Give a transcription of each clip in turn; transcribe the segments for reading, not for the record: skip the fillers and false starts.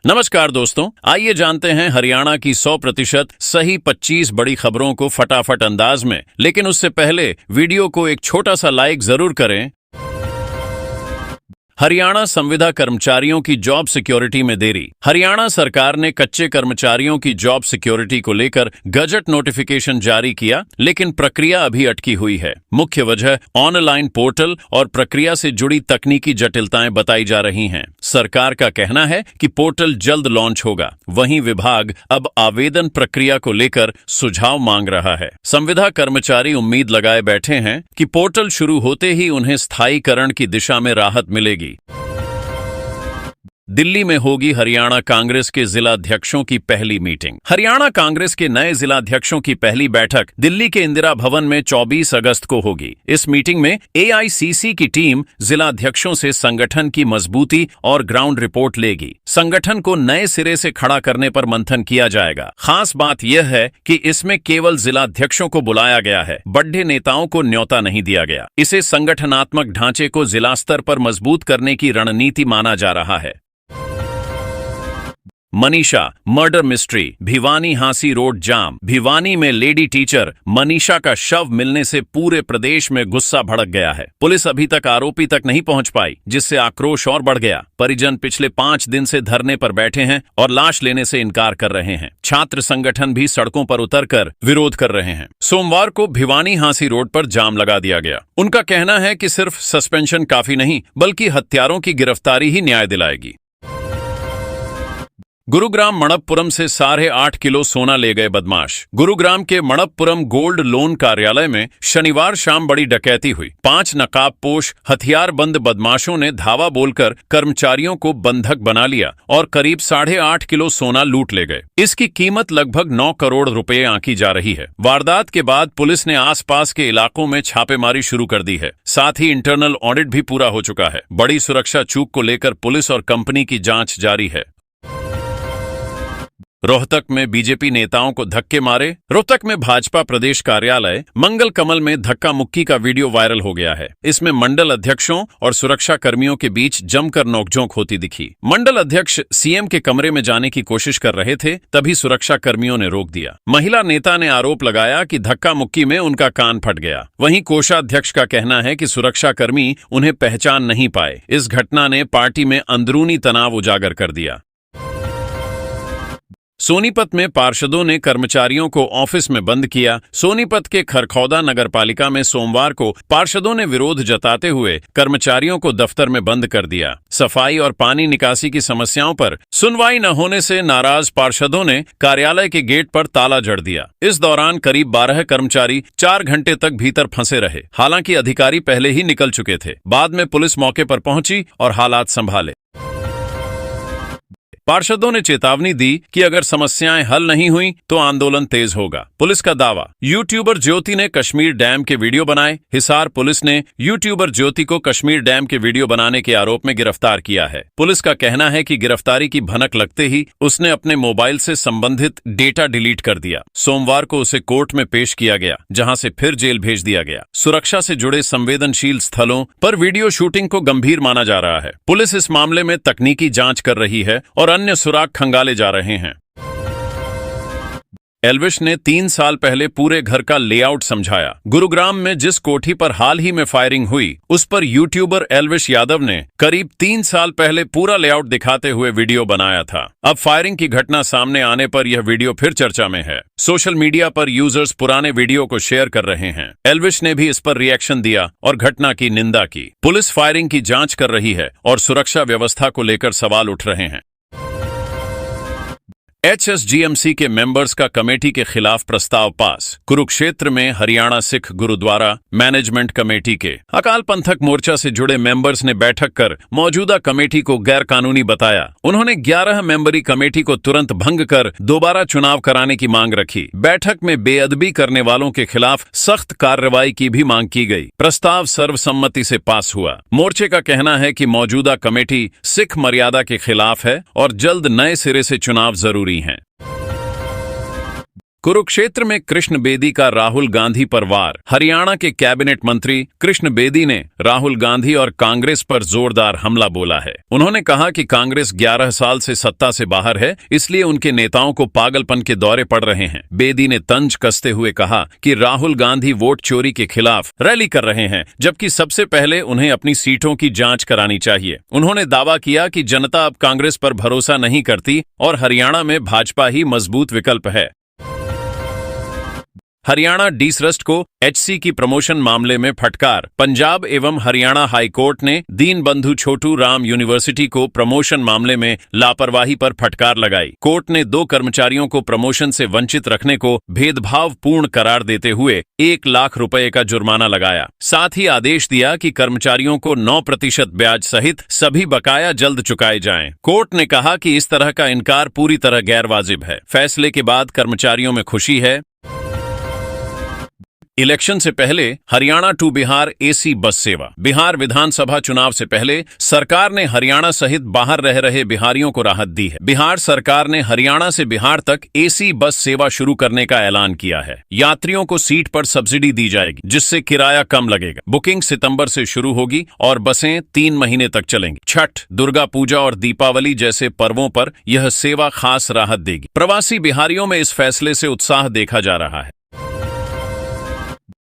नमस्कार दोस्तों, आइए जानते हैं हरियाणा की 100% सही 25 बड़ी खबरों को फटाफट अंदाज में। लेकिन उससे पहले वीडियो को एक छोटा सा लाइक जरूर करें। हरियाणा संविदा कर्मचारियों की जॉब सिक्योरिटी में देरी। हरियाणा सरकार ने कच्चे कर्मचारियों की जॉब सिक्योरिटी को लेकर गजट नोटिफिकेशन जारी किया, लेकिन प्रक्रिया अभी अटकी हुई है। मुख्य वजह ऑनलाइन पोर्टल और प्रक्रिया से जुड़ी तकनीकी जटिलताएं बताई जा रही हैं। सरकार का कहना है कि पोर्टल जल्द लॉन्च होगा, वहीं विभाग अब आवेदन प्रक्रिया को लेकर सुझाव मांग रहा है। संविदा कर्मचारी उम्मीद लगाए बैठे हैं कि पोर्टल शुरू होते ही उन्हें स्थायीकरण की दिशा में राहत मिलेगी। दिल्ली में होगी हरियाणा कांग्रेस के जिलाध्यक्षों की पहली मीटिंग। हरियाणा कांग्रेस के नए जिलाध्यक्षों की पहली बैठक दिल्ली के इंदिरा भवन में 24 अगस्त को होगी। इस मीटिंग में एआईसीसी की टीम जिलाध्यक्षों से संगठन की मजबूती और ग्राउंड रिपोर्ट लेगी। संगठन को नए सिरे से खड़ा करने पर मंथन किया जाएगा। खास बात यह है कि इसमें केवल जिलाध्यक्षों को बुलाया गया है, बड़े नेताओं को न्योता नहीं दिया गया। इसे संगठनात्मक ढांचे को जिला स्तर पर मजबूत करने की रणनीति माना जा रहा है। Manisha murder mystery, Bhiwani Hansi road jam. Bhiwani में लेडी टीचर मनीषा का शव मिलने से पूरे प्रदेश में गुस्सा भड़क गया है। पुलिस अभी तक आरोपी तक नहीं पहुंच पाई, जिससे आक्रोश और बढ़ गया। परिजन पिछले 5 दिन से धरने पर बैठे हैं और लाश लेने से इनकार कर रहे हैं। छात्र संगठन भी सड़कों पर उतरकर विरोध कर रहे हैं। सोमवार को भिवानी हांसी रोड पर जाम लगा दिया गया। उनका कहना है कि सिर्फ सस्पेंशन काफी नहीं, बल्कि हत्यारों की गिरफ्तारी ही न्याय दिलाएगी। गुरुग्राम मणप्पुरम से 8.5 किलो सोना ले गए बदमाश। गुरुग्राम के मणप्पुरम गोल्ड लोन कार्यालय में शनिवार शाम बड़ी डकैती हुई। 5 नकाबपोश हथियारबंद बदमाशों ने धावा बोलकर कर्मचारियों को बंधक बना लिया और करीब 8.5 किलो सोना लूट ले गए। इसकी कीमत लगभग 9 करोड़ रुपए आंकी जा रही है। वारदात के बाद पुलिस ने आसपास के इलाकों में छापेमारी शुरू कर दी है। साथ ही इंटरनल ऑडिट भी पूरा हो चुका है। बड़ी सुरक्षा चूक को लेकर पुलिस और कंपनी की जांच जारी है। रोहतक में बीजेपी नेताओं को धक्के मारे। रोहतक में भाजपा प्रदेश कार्यालय मंगल कमल में धक्का मुक्की का वीडियो वायरल हो गया है। इसमें मंडल अध्यक्षों और सुरक्षा कर्मियों के बीच जमकर नोकझोंक होती दिखी। मंडल अध्यक्ष सीएम के कमरे में जाने की कोशिश कर रहे थे, तभी सुरक्षा कर्मियों ने रोक दिया। महिला नेता ने आरोप लगाया कि धक्का मुक्की में उनका कान फट गया। वहीं कोषाध्यक्ष का कहना है कि सुरक्षा कर्मी उन्हें पहचान नहीं पाए। इस घटना ने पार्टी में अंदरूनी तनाव उजागर कर दिया। सोनीपत में पार्षदों ने कर्मचारियों को ऑफिस में बंद किया। सोनीपत के खरखौदा नगरपालिका में सोमवार को पार्षदों ने विरोध जताते हुए कर्मचारियों को दफ्तर में बंद कर दिया। सफाई और पानी निकासी की समस्याओं पर सुनवाई न होने से नाराज पार्षदों ने कार्यालय के गेट पर ताला जड़ दिया। इस दौरान करीब 12 कर्मचारी 4 घंटे तक भीतर फंसे रहे। हालांकि अधिकारी पहले ही निकल चुके थे। बाद में पुलिस मौके पर पहुंची और हालात संभाले। पार्षदों ने चेतावनी दी कि अगर समस्याएं हल नहीं हुई तो आंदोलन तेज होगा। पुलिस का दावा, यूट्यूबर ज्योति ने कश्मीर डैम के वीडियो बनाए। हिसार पुलिस ने यूट्यूबर ज्योति को कश्मीर डैम के वीडियो बनाने के आरोप में गिरफ्तार किया है। पुलिस का कहना है कि गिरफ्तारी की भनक लगते ही उसने अपने मोबाइल से संबंधित डेटा डिलीट कर दिया। सोमवार को उसे कोर्ट में पेश किया गया, जहां से फिर जेल भेज दिया गया। सुरक्षा से जुड़े संवेदनशील स्थलों पर वीडियो शूटिंग को गंभीर माना जा रहा है। पुलिस इस मामले में तकनीकी जांच कर रही है और अन्य सुराग खंगाले जा रहे हैं। एल्विश ने 3 साल पहले पूरे घर का लेआउट समझाया। गुरुग्राम में जिस कोठी पर हाल ही में फायरिंग हुई, उस पर यूट्यूबर एल्विश यादव ने करीब 3 साल पहले पूरा लेआउट दिखाते हुए वीडियो बनाया था। अब फायरिंग की घटना सामने आने पर यह वीडियो फिर चर्चा में है। सोशल मीडिया पर यूजर्स पुराने वीडियो को शेयर कर रहे हैं। एल्विश ने भी इस पर रिएक्शन दिया और घटना की निंदा की। पुलिस फायरिंग की जांच कर रही है और सुरक्षा व्यवस्था को लेकर सवाल उठ रहे हैं। HSGMC के मेंबर्स का कमेटी के खिलाफ प्रस्ताव पास। कुरुक्षेत्र में हरियाणा सिख गुरुद्वारा मैनेजमेंट कमेटी के अकाल पंथक मोर्चा से जुड़े मेंबर्स ने बैठक कर मौजूदा कमेटी को गैर कानूनी बताया। उन्होंने 11 मेंबरी कमेटी को तुरंत भंग कर दोबारा चुनाव कराने की मांग रखी। बैठक में बेअदबी करने वालों के खिलाफ सख्त कार्रवाई की भी मांग की गई। प्रस्ताव सर्वसम्मति से पास हुआ। मोर्चे का कहना है कि मौजूदा कमेटी सिख मर्यादा के खिलाफ है और जल्द नए सिरे से चुनाव जरूरी हैं। कुरुक्षेत्र में कृष्ण बेदी का राहुल गांधी पर वार। हरियाणा के कैबिनेट मंत्री कृष्ण बेदी ने राहुल गांधी और कांग्रेस पर जोरदार हमला बोला है। उन्होंने कहा कि कांग्रेस 11 साल से सत्ता से बाहर है, इसलिए उनके नेताओं को पागलपन के दौरे पड़ रहे हैं। बेदी ने तंज कसते हुए कहा कि राहुल गांधी वोट चोरी के खिलाफ रैली कर रहे हैं, जबकि सबसे पहले उन्हें अपनी सीटों की जांच करानी चाहिए। उन्होंने दावा किया कि जनता अब कांग्रेस पर भरोसा नहीं करती और हरियाणा में भाजपा ही मजबूत विकल्प है। हरियाणा डीसरस्ट को एचसी की प्रमोशन मामले में फटकार। पंजाब एवं हरियाणा हाईकोर्ट ने दीनबंधु छोटू राम यूनिवर्सिटी को प्रमोशन मामले में लापरवाही पर फटकार लगाई। कोर्ट ने 2 कर्मचारियों को प्रमोशन से वंचित रखने को भेदभावपूर्ण करार देते हुए 1 लाख रुपए का जुर्माना लगाया। साथ ही आदेश दिया कि कर्मचारियों को 9% ब्याज सहित सभी बकाया जल्द चुकाए जाएं। कोर्ट ने कहा कि इस तरह का इनकार पूरी तरह गैरवाजिब है। फैसले के बाद कर्मचारियों में खुशी है। इलेक्शन से पहले Haryana to Bihar AC bus सेवा। बिहार विधानसभा चुनाव से पहले सरकार ने हरियाणा सहित बाहर रह रहे बिहारियों को राहत दी है। बिहार सरकार ने हरियाणा से बिहार तक एसी बस सेवा शुरू करने का ऐलान किया है। यात्रियों को सीट पर सब्सिडी दी जाएगी, जिससे किराया कम लगेगा। बुकिंग सितंबर से शुरू होगी और बसें 3 महीने तक चलेंगी। छठ, दुर्गा पूजा और दीपावली जैसे पर्वों पर यह सेवा खास राहत देगी। प्रवासी बिहारियों में इस फैसले से उत्साह देखा जा रहा है।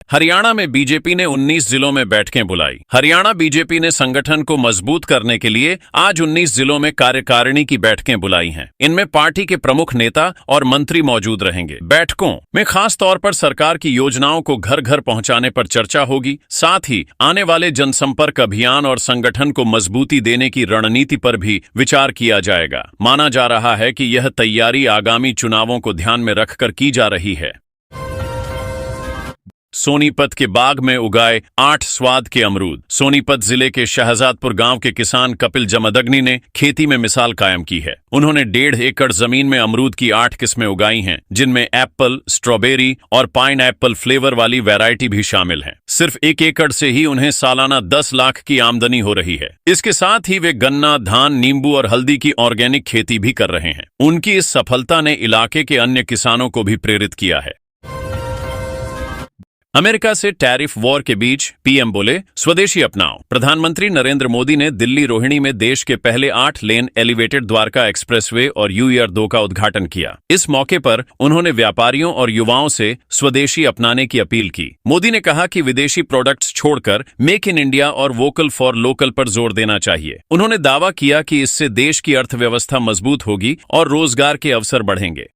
हरियाणा में बीजेपी ने 19 जिलों में बैठकें बुलाई। हरियाणा बीजेपी ने संगठन को मजबूत करने के लिए आज 19 जिलों में कार्यकारिणी की बैठकें बुलाई हैं। इनमें पार्टी के प्रमुख नेता और मंत्री मौजूद रहेंगे। बैठकों में खास तौर पर सरकार की योजनाओं को घर घर पहुंचाने पर चर्चा होगी। साथ ही आने वाले जनसंपर्क अभियान और संगठन को मजबूती देने की रणनीति पर भी विचार किया जाएगा। माना जा रहा है कि यह तैयारी आगामी चुनावों को ध्यान में रखकर की जा रही है। सोनीपत के बाग में उगाए 8 स्वाद के अमरूद। सोनीपत जिले के शहजादपुर गांव के किसान कपिल जमदग्नि ने खेती में मिसाल कायम की है। उन्होंने 1.5 एकड़ जमीन में अमरूद की 8 किस्में उगाई हैं, जिनमें एप्पल, स्ट्रॉबेरी और पाइन एप्पल फ्लेवर वाली वैरायटी भी शामिल हैं। सिर्फ 1 एकड़ से ही उन्हें सालाना 10 लाख की आमदनी हो रही है। इसके साथ ही वे गन्ना, धान, नींबू और हल्दी की ऑर्गेनिक खेती भी कर रहे हैं। उनकी इस सफलता ने इलाके के अन्य किसानों को भी प्रेरित किया है। अमेरिका से टैरिफ वॉर के बीच पीएम बोले, स्वदेशी अपनाओ। प्रधानमंत्री नरेंद्र मोदी ने दिल्ली रोहिणी में देश के पहले 8 लेन एलिवेटेड द्वारका एक्सप्रेसवे और UER-2 का उद्घाटन किया। इस मौके पर उन्होंने व्यापारियों और युवाओं से स्वदेशी अपनाने की अपील की। मोदी ने कहा कि विदेशी प्रोडक्ट्स छोड़कर मेक इन इंडिया और वोकल फॉर लोकल पर जोर देना चाहिए। उन्होंने दावा किया कि इससे देश की अर्थव्यवस्था मजबूत होगी और रोजगार के अवसर बढ़ेंगे।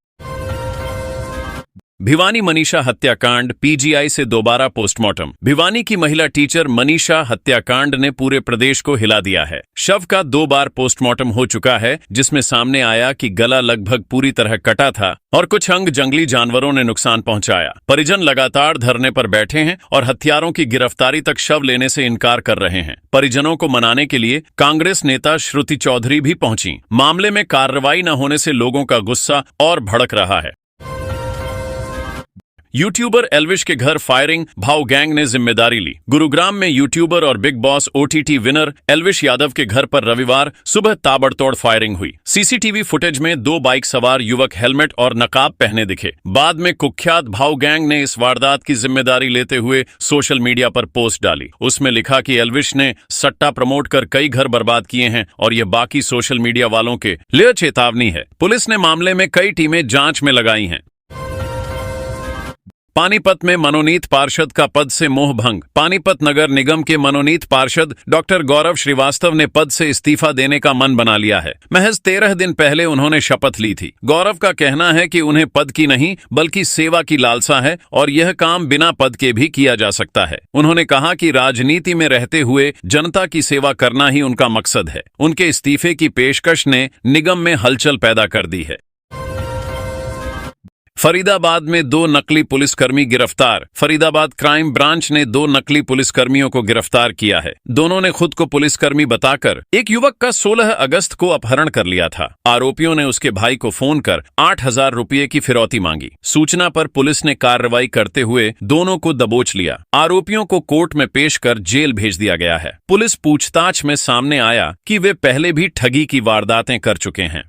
भिवानी मनीषा हत्याकांड, PGI से दोबारा पोस्टमार्टम। भिवानी की महिला टीचर मनीषा हत्याकांड ने पूरे प्रदेश को हिला दिया है। शव का 2 बार पोस्टमार्टम हो चुका है, जिसमें सामने आया कि गला लगभग पूरी तरह कटा था और कुछ अंग जंगली जानवरों ने नुकसान पहुंचाया। परिजन लगातार धरने पर बैठे हैं और हत्यारों की गिरफ्तारी तक शव लेने से इनकार कर रहे हैं। परिजनों को मनाने के लिए कांग्रेस नेता श्रुति चौधरी भी पहुंची। मामले में कार्रवाई न होने से लोगों का गुस्सा और भड़क रहा है। यूट्यूबर एल्विश के घर फायरिंग, भाव गैंग ने जिम्मेदारी ली। गुरुग्राम में यूट्यूबर और big boss OTT winner Elvish Yadav के घर पर रविवार सुबह ताबड़तोड़ फायरिंग हुई। CCTV फुटेज में 2 बाइक सवार युवक हेलमेट और नकाब पहने दिखे। बाद में कुख्यात भाव गैंग ने इस वारदात की जिम्मेदारी लेते हुए सोशल मीडिया पर पोस्ट डाली। उसमें लिखा कि एल्विश ने सट्टा प्रमोट कर कई घर बर्बाद किए हैं और यह बाकी सोशल मीडिया वालों के लिए चेतावनी है। पुलिस ने मामले में कई टीमें जांच में लगाई हैं। पानीपत में मनोनीत पार्षद का पद से मोह भंग। पानीपत नगर निगम के मनोनीत पार्षद डॉक्टर गौरव श्रीवास्तव ने पद से इस्तीफा देने का मन बना लिया है। महज 13 दिन पहले उन्होंने शपथ ली थी। गौरव का कहना है कि उन्हें पद की नहीं बल्कि सेवा की लालसा है और यह काम बिना पद के भी किया जा सकता है। उन्होंने कहा कि राजनीति में रहते हुए जनता की सेवा करना ही उनका मकसद है। उनके इस्तीफे की पेशकश ने निगम में हलचल पैदा कर दी है। फरीदाबाद में 2 नकली पुलिसकर्मी गिरफ्तार। फरीदाबाद क्राइम ब्रांच ने 2 नकली पुलिसकर्मियों को गिरफ्तार किया है। दोनों ने खुद को पुलिसकर्मी बताकर एक युवक का 16 अगस्त को अपहरण कर लिया था। आरोपियों ने उसके भाई को फोन कर 8,000 रुपये की फिरौती मांगी। सूचना पर पुलिस ने कार्रवाई करते हुए दोनों को दबोच लिया। आरोपियों को कोर्ट में पेश कर जेल भेज दिया गया है। पुलिस पूछताछ में सामने आया कि वे पहले भी ठगी की वारदातें कर चुके हैं।